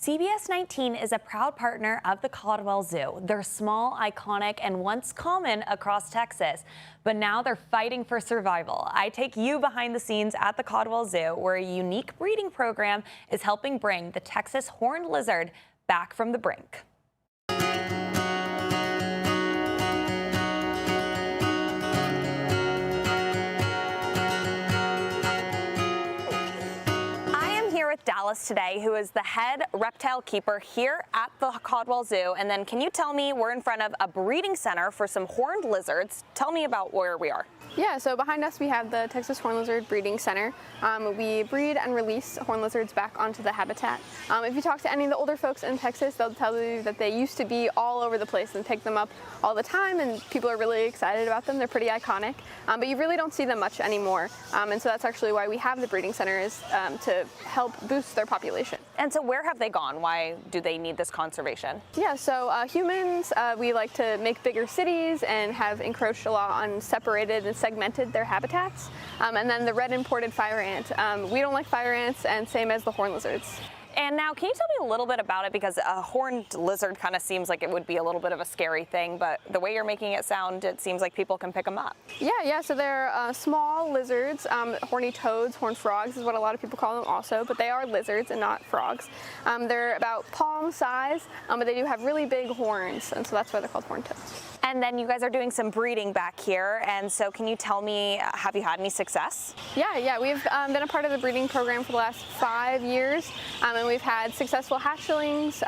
CBS 19 is a proud partner of the Caldwell Zoo. They're small, iconic, and once common across Texas, but now they're fighting for survival. I take you behind the scenes at the Caldwell Zoo, where a unique breeding program is helping bring the Texas horned lizard back from the brink. With Dallas today, who is the head reptile keeper here at the Caldwell Zoo. And then can you tell me, we're in front of a breeding center for some horned lizards. Tell me about where we are. Yeah, so behind us we have the Texas Horned Lizard Breeding Center. We breed and release horned lizards back onto the habitat. If you talk to any of the older folks in Texas, they'll tell you that they used to be all over the place and pick them up all the time, and people are really excited about them. They're pretty iconic, but you really don't see them much anymore. And so that's actually why we have the breeding center, is to help boost their population. And so where have they gone? Why do they need this conservation? Yeah, so humans, we like to make bigger cities and have encroached a lot on separated and segmented their habitats. And then the red imported fire ant. We don't like fire ants, and same as the horned lizards. And now, can you tell me a little bit about it? Because a horned lizard kind of seems like it would be a little bit of a scary thing, but the way you're making it sound, it seems like people can pick them up. Yeah, so they're small lizards, horny toads, horned frogs is what a lot of people call them also, but they are lizards and not frogs. They're about palm size, but they do have really big horns, and so that's why they're called horned toads. And then you guys are doing some breeding back here, and so can you tell me, have you had any success? Yeah, we've been a part of the breeding program for the last 5 years, and we've had successful hatchlings,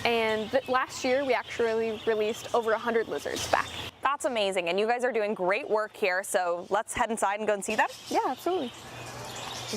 and last year we actually released over 100 lizards back. That's amazing, and you guys are doing great work here, so let's head inside and go and see them? Yeah, absolutely.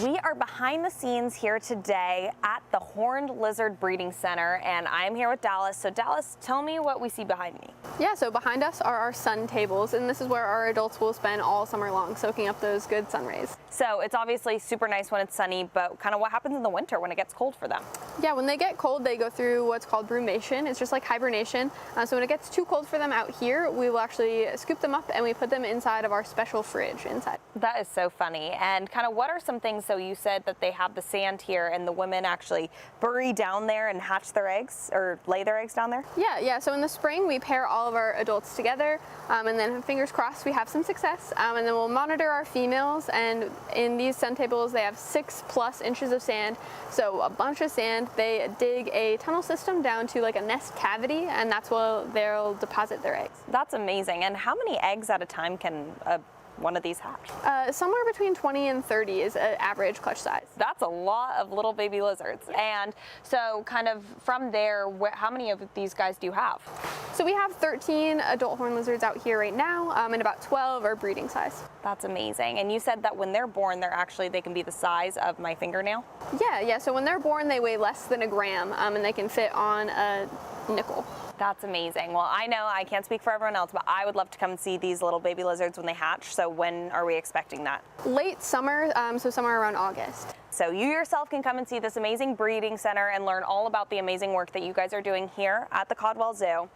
We are behind the scenes here today at the Horned Lizard Breeding Center, and I'm here with Dallas. So Dallas, tell me what we see behind me. Yeah, so behind us are our sun tables, and this is where our adults will spend all summer long soaking up those good sun rays. So it's obviously super nice when it's sunny, but kind of what happens in the winter when it gets cold for them? Yeah, when they get cold, they go through what's called brumation. It's just like hibernation. So when it gets too cold for them out here, we will actually scoop them up and we put them inside of our special fridge inside. That is so funny. And kind of what are some things, so you said that they have the sand here and the women actually bury down there and hatch their eggs or lay their eggs down there? Yeah, so in the spring we pair all of our adults together, and then fingers crossed we have some success, and then we'll monitor our females, and in these sun tables they have 6+ inches of sand, so a bunch of sand. They dig a tunnel system down to like a nest cavity, and that's where they'll deposit their eggs. That's amazing. And how many eggs at a time can one of these hatch? Somewhere between 20 and 30 is an average clutch size. That's a lot of little baby lizards. And so kind of from there, how many of these guys do you have? So we have 13 adult horned lizards out here right now, and about 12 are breeding size. That's amazing. And you said that when they're born, they can be the size of my fingernail? Yeah, so when they're born, they weigh less than a gram, and they can fit on a nickel. That's amazing. Well, I know I can't speak for everyone else, but I would love to come and see these little baby lizards when they hatch. So when are we expecting that? Late summer, so somewhere around August. So you yourself can come and see this amazing breeding center and learn all about the amazing work that you guys are doing here at the Caldwell Zoo.